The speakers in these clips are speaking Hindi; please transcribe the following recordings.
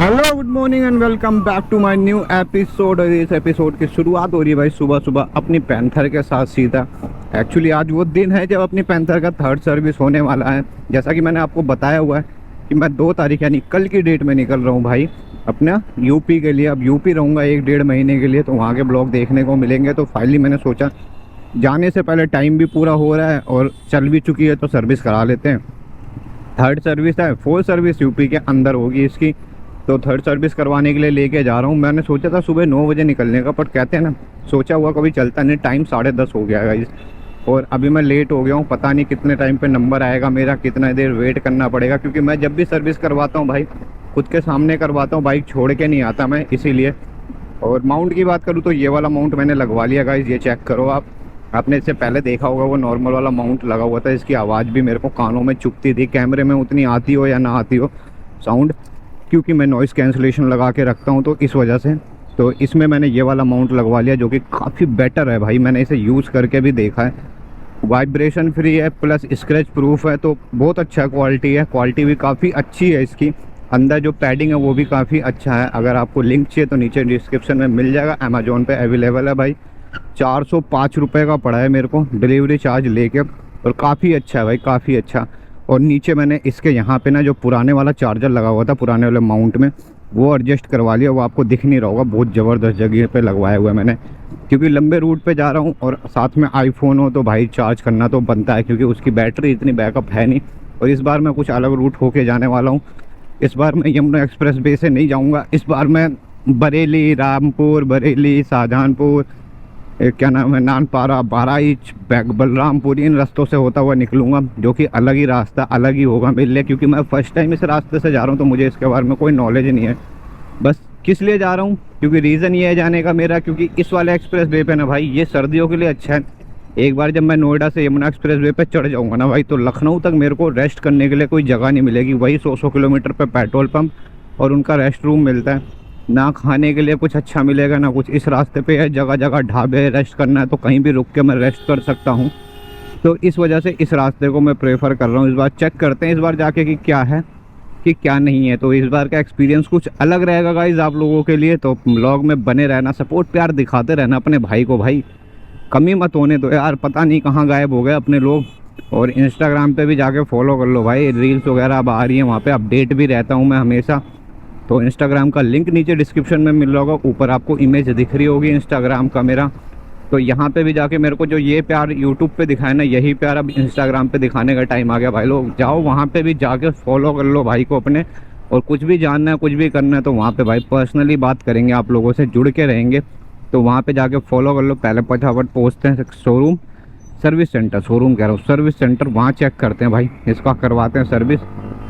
Hello, good morning and welcome back to my new episode. और इस एपिसोड की शुरुआत हो रही है भाई सुबह सुबह अपनी पैंथर के साथ सीधा। एक्चुअली आज वो दिन है जब अपनी पैंथर का थर्ड सर्विस होने वाला है। जैसा कि मैंने आपको बताया हुआ है कि मैं 2 तारीख यानी कल की डेट में निकल रहा हूँ भाई अपना यूपी के लिए। अब यूपी रहूँगा 1-1.5 महीने के लिए, तो वहाँ के ब्लॉग देखने को मिलेंगे। तो फाइनली मैंने सोचा जाने से पहले टाइम भी पूरा हो रहा है और चल भी चुकी है तो सर्विस करा लेते हैं। थर्ड सर्विस है, फोर्थ सर्विस यूपी के अंदर होगी इसकी। तो थर्ड सर्विस करवाने के लिए लेके जा रहा हूँ। मैंने सोचा था सुबह 9 बजे निकलने का, बट कहते हैं ना सोचा हुआ कभी चलता नहीं। टाइम 10:30 हो गया है और अभी मैं लेट हो गया हूँ। पता नहीं कितने टाइम पे नंबर आएगा मेरा, कितना देर वेट करना पड़ेगा, क्योंकि मैं जब भी सर्विस करवाता हूँ भाई खुद के सामने करवाता हूँ, बाइक छोड़ के नहीं आता मैं, इसीलिए। और माउंट की बात करूँ तो ये वाला माउंट मैंने लगवा लिया गाइस, ये चेक करो आप। आपने इससे पहले देखा होगा वो नॉर्मल वाला माउंट लगा हुआ था, इसकी आवाज़ भी मेरे को कानों में चुभती थी। कैमरे में उतनी आती हो या ना आती हो साउंड, क्योंकि मैं नॉइज़ कैंसलेशन लगा के रखता हूँ तो इस वजह से। तो इसमें मैंने ये वाला माउंट लगवा लिया जो कि काफ़ी बेटर है भाई। मैंने इसे यूज़ करके भी देखा है, वाइब्रेशन फ्री है प्लस स्क्रैच प्रूफ है, तो बहुत अच्छा क्वालिटी है। क्वालिटी भी काफ़ी अच्छी है इसकी। अंदर जो पैडिंग है वो भी काफ़ी अच्छा है। अगर आपको लिंक चाहिए तो नीचे डिस्क्रिप्शन में मिल जाएगा। अमेजोन पे अवेलेबल है भाई। 405 रुपये का पड़ा है मेरे को डिलीवरी चार्ज लेके, और काफ़ी अच्छा है भाई, काफ़ी अच्छा। और नीचे मैंने इसके यहाँ पे ना जो पुराने वाला चार्जर लगा हुआ था पुराने वाले माउंट में, वो एडजस्ट करवा लिया। वो आपको दिख नहीं रहा होगा, बहुत ज़बरदस्त जगह पे लगवाया हुआ है मैंने, क्योंकि लंबे रूट पे जा रहा हूँ और साथ में आईफोन हो तो भाई चार्ज करना तो बनता है, क्योंकि उसकी बैटरी इतनी बैकअप है नहीं। और इस बार मैं कुछ अलग रूट होके जाने वाला हूँ। इस बार मैं यमुना एक्सप्रेस वे से नहीं जाऊँगा, इस बार मैं बरेली, रामपुर, बरेली, शाहजहानपुर, क्या नाम है, नानपारा, बहराइच, बलरामपुर, इन रास्तों से होता हुआ निकलूँगा, जो कि अलग ही रास्ता अलग ही होगा मेरे लिए, क्योंकि मैं फ़र्स्ट टाइम इस रास्ते से जा रहा हूँ तो मुझे इसके बारे में कोई नॉलेज नहीं है। बस किस लिए जा रहा हूँ, क्योंकि रीज़न ये है जाने का मेरा, क्योंकि इस वाले एक्सप्रेस वे पे ना भाई ये सर्दियों के लिए अच्छा है। एक बार जब मैं नोएडा से यमुना एक्सप्रेस वे पे चढ़ जाऊँगा ना भाई, तो लखनऊ तक मेरे को रेस्ट करने के लिए कोई जगह नहीं मिलेगी। वही 100 किलोमीटर पे पेट्रोल पंप और उनका रेस्ट रूम मिलता है। ना खाने के लिए कुछ अच्छा मिलेगा ना कुछ। इस रास्ते पे है जगह जगह ढाबे, रेस्ट करना है तो कहीं भी रुक के मैं रेस्ट कर सकता हूँ। तो इस वजह से इस रास्ते को मैं प्रेफर कर रहा हूँ। इस बार चेक करते हैं इस बार जाके कि क्या है कि क्या नहीं है। तो इस बार का एक्सपीरियंस कुछ अलग रहेगा गाइज आप लोगों के लिए। तो व्लॉग में बने रहना, सपोर्ट प्यार दिखाते रहना अपने भाई को भाई, कमी मत होने दो यार। पता नहीं कहाँ गायब हो गए अपने लोग। और इंस्टाग्राम पे भी जाके फॉलो कर लो भाई, रील्स वगैरह अब आ रही हैं, वहाँ पे अपडेट भी रहता हूँ मैं हमेशा। तो इंस्टाग्राम का लिंक नीचे डिस्क्रिप्शन में मिल रहा होगा, ऊपर आपको इमेज दिख रही होगी इंस्टाग्राम का मेरा। तो यहाँ पे भी जाके मेरे को जो ये प्यार यूट्यूब पे दिखाए ना, यही प्यार अब इंस्टाग्राम पे दिखाने का टाइम आ गया भाई। लोग जाओ वहाँ पे भी जाके फॉलो कर लो भाई को अपने। और कुछ भी जानना है, कुछ भी करना है तो वहाँ पे भाई पर्सनली बात करेंगे, आप लोगों से जुड़ के रहेंगे। तो वहाँ पे जाके फॉलो कर लो। पहले फटाफट पहुँचते हैं शोरूम, सर्विस सेंटर, शोरूम कह रहा हूँ, सर्विस सेंटर, वहाँ चेक करते हैं भाई, इसका करवाते हैं सर्विस।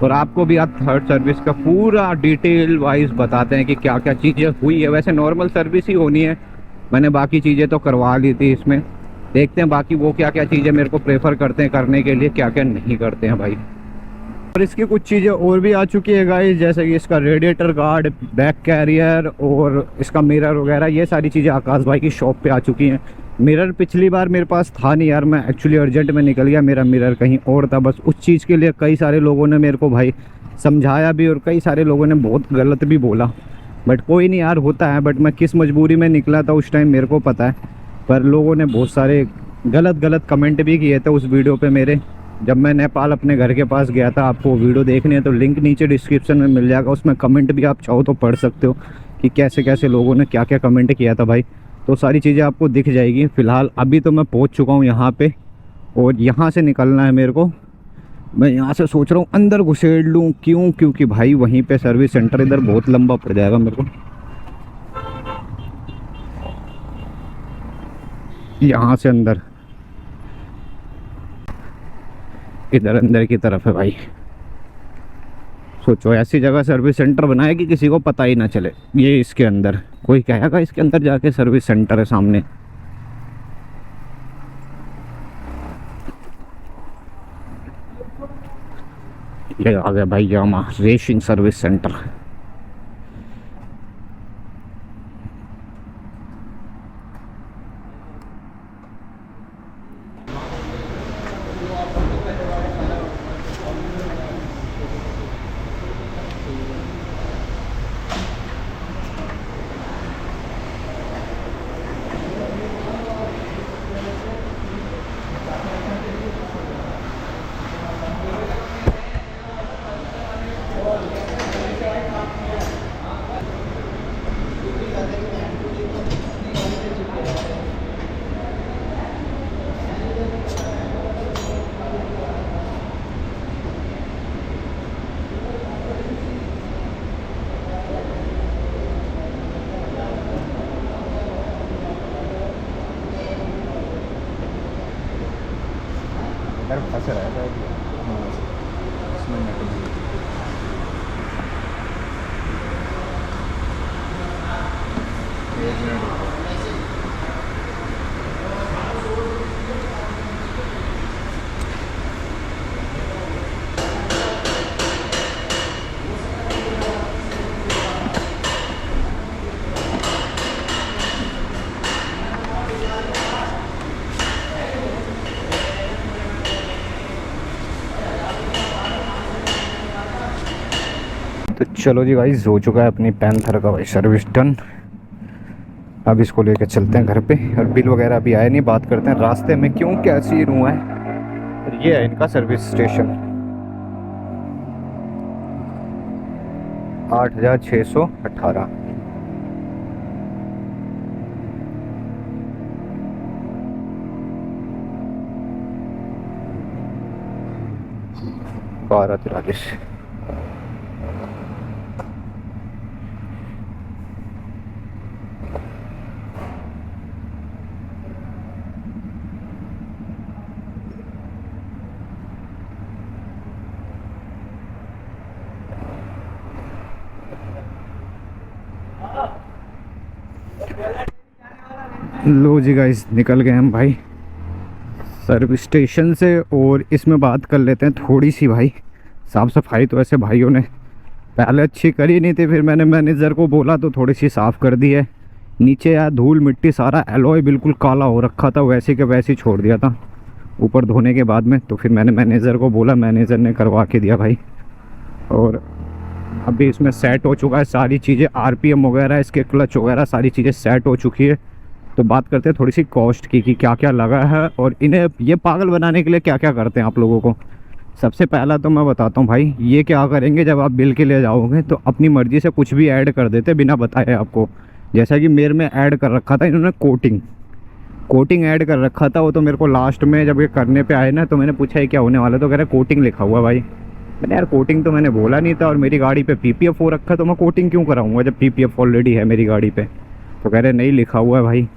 और आपको भी आप थर्ड सर्विस का पूरा डिटेल वाइज बताते हैं कि क्या क्या चीज़ें हुई है। वैसे नॉर्मल सर्विस ही होनी है, मैंने बाकी चीज़ें तो करवा ली थी इसमें। देखते हैं बाकी वो क्या क्या चीज़ें मेरे को प्रेफर करते हैं करने के लिए, क्या क्या नहीं करते हैं भाई। और इसकी कुछ चीज़ें और भी आ चुकी है गाइस, जैसे कि इसका रेडिएटर गार्ड, बैक कैरियर और इसका मिरर वगैरह, ये सारी चीज़ें आकाश भाई की शॉप पे आ चुकी हैं। मिरर पिछली बार मेरे पास था नहीं यार, मैं एक्चुअली अर्जेंट में निकल गया, मेरा मिरर कहीं और था। बस उस चीज़ के लिए कई सारे लोगों ने मेरे को भाई समझाया भी और कई सारे लोगों ने बहुत गलत भी बोला, बट कोई नहीं यार, होता है। बट मैं किस मजबूरी में निकला था उस टाइम मेरे को पता है। पर लोगों ने बहुत सारे गलत गलत कमेंट भी किए थे उस वीडियो पे मेरे, जब मैं नेपाल अपने घर के पास गया था। आपको वीडियो देखनी है तो लिंक नीचे डिस्क्रिप्शन में मिल जाएगा, उसमें कमेंट भी आप चाहो तो पढ़ सकते हो कि कैसे कैसे लोगों ने क्या क्या कमेंट किया था भाई। तो सारी चीज़ें आपको दिख जाएगी। फ़िलहाल अभी तो मैं पहुंच चुका हूं यहाँ पे, और यहाँ से निकलना है मेरे को। मैं यहाँ से सोच रहा हूँ अंदर घुसेड़ लूँ, क्यों, क्योंकि भाई वहीं पे सर्विस सेंटर इधर बहुत लंबा पड़ जाएगा मेरे को। यहाँ से अंदर, इधर अंदर की तरफ है भाई। सोचो ऐसी जगह सर्विस सेंटर बनाए कि किसी को पता ही ना चले। ये इसके अंदर कोई कहेगा इसके अंदर जाके सर्विस सेंटर है सामने। ये आ गया भाई यामा रेसिंग सर्विस सेंटर। ऐसे रहता है इसमें नट में। एक मिनट। तो चलो जी गाइस, हो चुका है अपनी पैंथर का भाई सर्विस डन। अब इसको लेकर चलते हैं घर पे, और बिल वगैरह अभी आया नहीं, बात करते हैं रास्ते में क्यों क्या सीन हुआ है। ये है इनका सर्विस स्टेशन, 8618। बारह 43। लो जी गाइस, निकल गए हम भाई सर्विस स्टेशन से। और इसमें बात कर लेते हैं थोड़ी सी भाई। साफ़ सफाई तो ऐसे भाइयों ने पहले अच्छी करी नहीं थी, फिर मैंने मैनेजर को बोला तो थोड़ी सी साफ़ कर दी है। नीचे यार धूल मिट्टी सारा एलॉय बिल्कुल काला हो रखा था, वैसे के वैसे ही छोड़ दिया था ऊपर धोने के बाद में। तो फिर मैंने मैनेजर को बोला, मैनेजर ने करवा के दिया भाई। और अभी इसमें सेट हो चुका है सारी चीज़ें, आरपीएम वगैरह, इसके क्लच वगैरह सारी चीज़ें सेट हो चुकी है। तो बात करते हैं थोड़ी सी कॉस्ट की कि क्या क्या लगा है और इन्हें ये पागल बनाने के लिए क्या क्या करते हैं आप लोगों को। सबसे पहला तो मैं बताता हूँ भाई, ये क्या करेंगे जब आप बिल के लिए जाओगे तो अपनी मर्ज़ी से कुछ भी ऐड कर देते बिना बताए आपको। जैसा कि मेरे में ऐड कर रखा था इन्होंने कोटिंग ऐड कर रखा था। वो तो मेरे को लास्ट में जब ये करने पे आए ना तो मैंने पूछा है क्या होने वाला, तो कह रहे कोटिंग लिखा हुआ भाई। मैंने यार कोटिंग तो मैंने बोला नहीं था, और मेरी गाड़ी पे पीपीएफ हो रखा है तो मैं कोटिंग क्यों कराऊंगा जब पीपीएफ ऑलरेडी है मेरी गाड़ी पे। तो कह रहे नहीं लिखा हुआ है भाई।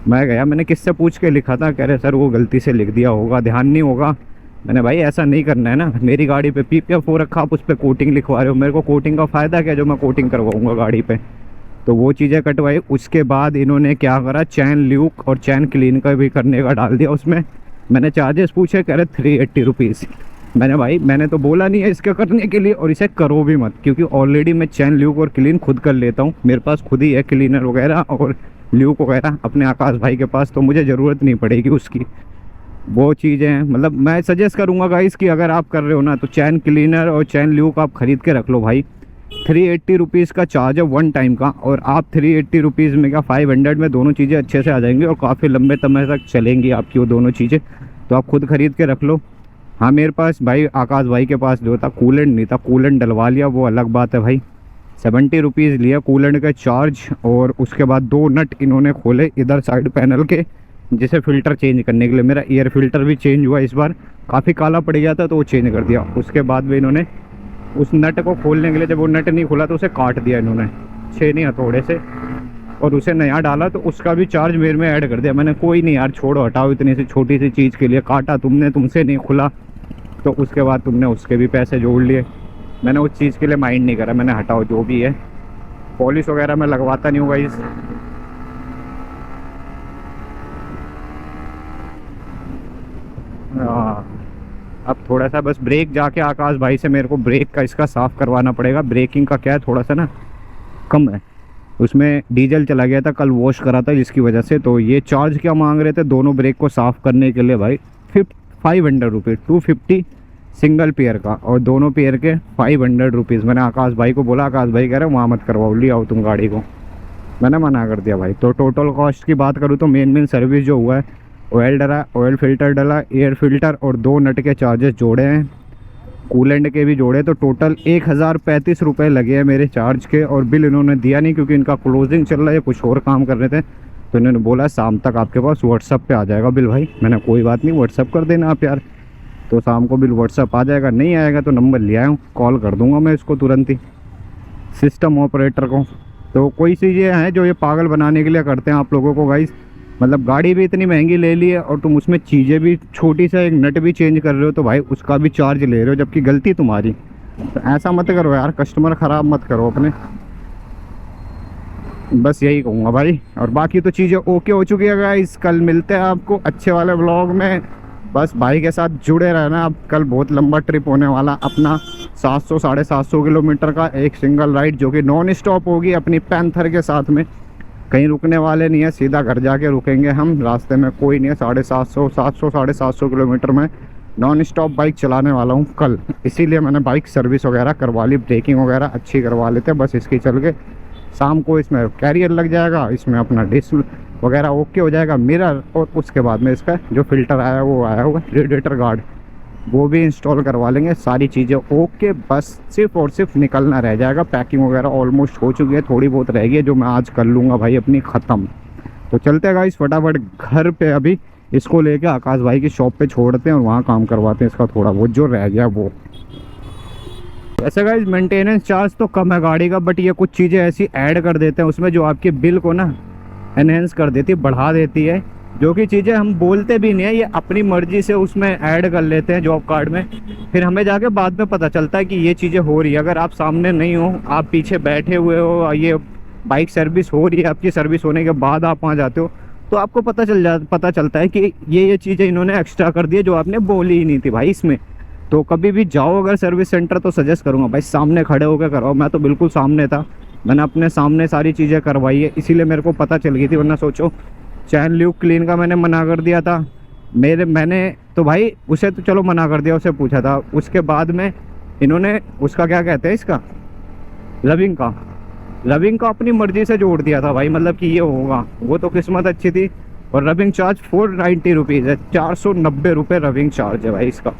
मैं गया, मैंने किससे पूछ के लिखा था, कह रहे सर वो गलती से लिख दिया होगा, ध्यान नहीं होगा। मैंने भाई ऐसा नहीं करना है ना, मेरी गाड़ी पे पीपीएफ हो रखा, आप उस पर कोटिंग लिखवा रहे हो, मेरे को कोटिंग का फ़ायदा क्या जो मैं कोटिंग करवाऊँगा गाड़ी पे। तो वो चीज़ें कटवाई। उसके बाद इन्होंने क्या करा, चैन ल्यूक और चैन क्लीन का भी करने का डाल दिया उसमें। मैंने चार्जेस पूछे, कह रहे 380 रुपीज़। मैंने भाई मैंने तो बोला नहीं है इसका करने के लिए, और इसे करो भी मत, क्योंकि ऑलरेडी मैं चैन ल्यूक और क्लीन खुद कर लेता हूँ। मेरे पास खुद ही है क्लीनर वगैरह और ल्यूक वगैरह अपने आकाश भाई के पास, तो मुझे ज़रूरत नहीं पड़ेगी उसकी। वो चीज़ें हैं, मतलब मैं सजेस्ट करूँगा गाइस कि अगर आप कर रहे हो ना तो चैन क्लीनर और चैन ल्यूक आप ख़रीद के रख लो भाई। 380 रुपीज़ का चार्ज है वन टाइम का, और आप 380 रुपीज़ में क्या 500 में दोनों चीज़ें अच्छे से आ जाएंगी और काफ़ी लंबे समय तक चलेंगी आपकी वो दोनों चीज़ें। तो आप खुद ख़रीद के रख लो। हाँ मेरे पास भाई आकाश भाई के पास जो था कूलेंट नहीं था, कूलेंट डलवा लिया, वो अलग बात है भाई। 70 रुपीज़ लिया कूलेंट का चार्ज। और उसके बाद 2 नट इन्होंने खोले इधर साइड पैनल के, जिसे फ़िल्टर चेंज करने के लिए। मेरा एयर फ़िल्टर भी चेंज हुआ इस बार, काफ़ी काला पड़ गया था तो वो चेंज कर दिया। उसके बाद भी इन्होंने उस नट को खोलने के लिए, जब वो नट नहीं खुला तो उसे काट दिया इन्होंने 6 हथौड़े से, और उसे नया डाला तो उसका भी चार्ज मेरे में ऐड कर दिया। मैंने कोई नहीं यार छोड़ो हटाओ, इतनी सी छोटी सी चीज़ के लिए काटा तुमने, तुमसे नहीं खुला तो उसके बाद तुमने उसके भी पैसे जोड़ लिए। मैंने उस चीज़ के लिए माइंड नहीं करा, मैंने हटाओ जो भी है। पॉलिश वगैरह मैं लगवाता नहीं हूँ गाइस। हाँ, अब थोड़ा सा बस ब्रेक जाके आकाश भाई से मेरे को ब्रेक का इसका साफ़ करवाना पड़ेगा। ब्रेकिंग का क्या है थोड़ा सा ना कम है, उसमें डीजल चला गया था, कल वॉश करा था जिसकी वजह से। तो ये चार्ज क्या मांग रहे थे दोनों ब्रेक को साफ़ करने के लिए भाई, 500 रुपीज़, 250 सिंगल पेयर का, और दोनों पेयर के 500 रुपीज़। मैंने आकाश भाई को बोला, आकाश भाई कह रहे वहाँ मत करवाओ, ले आओ तुम गाड़ी को। मैंने मना कर दिया भाई। तो टोटल कॉस्ट की बात करूँ तो मेन सर्विस जो हुआ है, ऑयल डला, ऑयल फ़िल्टर डला, एयर फ़िल्टर और 2 नट के चार्जेस जोड़े हैं, कूलेंट के भी जोड़े, तो टोटल 1035 रुपये लगे हैं मेरे चार्ज के। और बिल इन्होंने दिया नहीं क्योंकि इनका क्लोजिंग चल रहा है, कुछ और काम कर रहे थे। तो इन्होंने बोला शाम तक आपके पास व्हाट्सअप पे आ जाएगा बिल भाई। मैंने कोई बात नहीं, व्हाट्सअप कर देना आप यार। तो शाम को बिल व्हाट्सअप आ जाएगा, नहीं आएगा तो नंबर ले आया हूँ, कॉल कर दूँगा मैं इसको तुरंत ही सिस्टम ऑपरेटर को। तो कोई चीज़ें हैं जो ये पागल बनाने के लिए करते हैं आप लोगों को गाइस। मतलब गाड़ी भी इतनी महंगी ले ली है और तुम उसमें चीज़ें भी छोटी सा एक नट भी चेंज कर रहे हो, तो भाई उसका भी चार्ज ले रहे हो, जबकि गलती तुम्हारी। तो ऐसा मत करो यार, कस्टमर ख़राब मत करो अपने, बस यही कहूँगा भाई। और बाकी तो चीज़ें ओके हो चुकी है गाइस। कल मिलते हैं आपको अच्छे वाले ब्लॉग में। बस भाई के साथ जुड़े रहना। अब कल बहुत लंबा ट्रिप होने वाला अपना, 700 750 किलोमीटर का एक सिंगल राइड, जो कि नॉन स्टॉप होगी अपनी पैंथर के साथ में। कहीं रुकने वाले नहीं है, सीधा घर जाके रुकेंगे हम, रास्ते में कोई नहीं है। 750 750 किलोमीटर में नॉन स्टॉप बाइक चलाने वाला हूँ कल, इसीलिए मैंने बाइक सर्विस वगैरह करवा ली, ब्रेकिंग वगैरह अच्छी करवा लेते हैं। बस इसकी चल के शाम को इसमें कैरियर लग जाएगा, इसमें अपना डिस्क वगैरह ओके हो जाएगा, मिरर, और उसके बाद में इसका जो फिल्टर आया वो आया होगा, रेडिएटर गार्ड, वो भी इंस्टॉल करवा लेंगे। सारी चीज़ें ओके, बस सिर्फ और सिर्फ निकलना रह जाएगा। पैकिंग वगैरह ऑलमोस्ट हो चुकी है, थोड़ी बहुत रह गई है जो मैं आज कर लूँगा भाई अपनी ख़त्म। तो चलते हैं गाइस फटाफट घर पे, अभी इसको लेके आकाश भाई की शॉप पे छोड़ते हैं और वहाँ काम करवाते हैं इसका थोड़ा बहुत जो रह गया वो। ऐसा गाइस मेंटेनेंस चार्ज तो कम है गाड़ी का, बट ये कुछ चीज़ें ऐसी ऐड कर देते हैं उसमें जो आपके बिल को ना एनहेंस कर देती है, बढ़ा देती है, जो कि चीज़ें हम बोलते भी नहीं है, ये अपनी मर्जी से उसमें ऐड कर लेते हैं जॉब कार्ड में। फिर हमें जाके बाद में पता चलता है कि ये चीज़ें हो रही है। अगर आप सामने नहीं हो, आप पीछे बैठे हुए हो, ये बाइक सर्विस हो रही है, आपकी सर्विस होने के बाद आप वहाँ जाते हो, तो आपको पता चलता है कि ये चीज़ें इन्होंने एक्स्ट्रा कर दी है जो आपने बोली ही नहीं थी भाई इसमें। तो कभी भी जाओ अगर सर्विस सेंटर, तो सजेस्ट करूँगा भाई सामने खड़े होकर कराओ। मैं तो बिल्कुल सामने था, मैंने अपने सामने सारी चीज़ें करवाई है, इसीलिए मेरे को पता चल गई थी। वरना सोचो, चैन ल्यूक क्लीन का मैंने मना कर दिया था, मैंने तो भाई उसे तो चलो मना कर दिया, उसे पूछा था, उसके बाद में इन्होंने उसका क्या कहते हैं इसका, लविंग का अपनी मर्जी से जोड़ दिया था भाई। मतलब कि ये होगा, वो तो किस्मत अच्छी थी। और रबिंग चार्ज 490 रुपीज़ है, 490 रुपये रबिंग चार्ज है भाई इसका।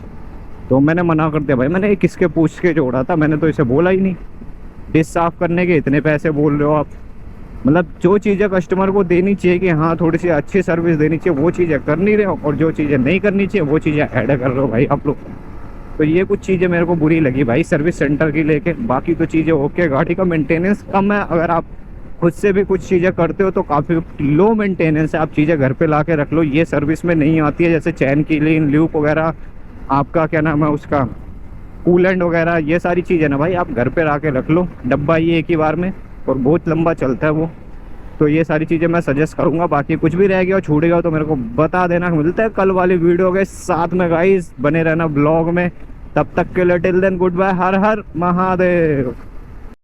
तो मैंने मना कर दिया भाई, मैंने किसके पूछ के जोड़ा था, मैंने तो इसे बोला ही नहीं। डिश साफ़ करने के इतने पैसे बोल रहे हो आप। मतलब जो चीज़ें कस्टमर को देनी चाहिए कि हाँ थोड़ी सी अच्छी सर्विस देनी चाहिए, वो चीज़ें कर नहीं रहे हो, और जो चीज़ें नहीं करनी चाहिए वो चीज़ें ऐड कर रहे हो भाई आप लोग। तो ये कुछ चीज़ें मेरे को बुरी लगी भाई सर्विस सेंटर की लेके। बाकी तो चीज़ें ओके, गाड़ी का मेंटेनेंस कम है, अगर आप खुद से भी कुछ चीज़ें करते हो तो काफ़ी लो मेंटेनेंस है। आप चीज़ें घर पे ला के रख लो, ये सर्विस में नहीं आती है, जैसे चैन की लीन, ल्यूक वगैरह, आपका क्या नाम है उसका, कूलेंट वगैरह, ये सारी चीज़ें ना भाई आप घर पे ला के रख लो, डब्बा ये एक ही बार में, और बहुत लंबा चलता है वो। तो ये सारी चीज़ें मैं सजेस्ट करूँगा। बाकी कुछ भी रह गया और छूटेगा तो मेरे को बता देना। मिलता है कल वाली वीडियो के साथ में गाइस, बने रहना ब्लॉग में। तब तक के लिए टिल देन गुड बाय, हर हर महादेव।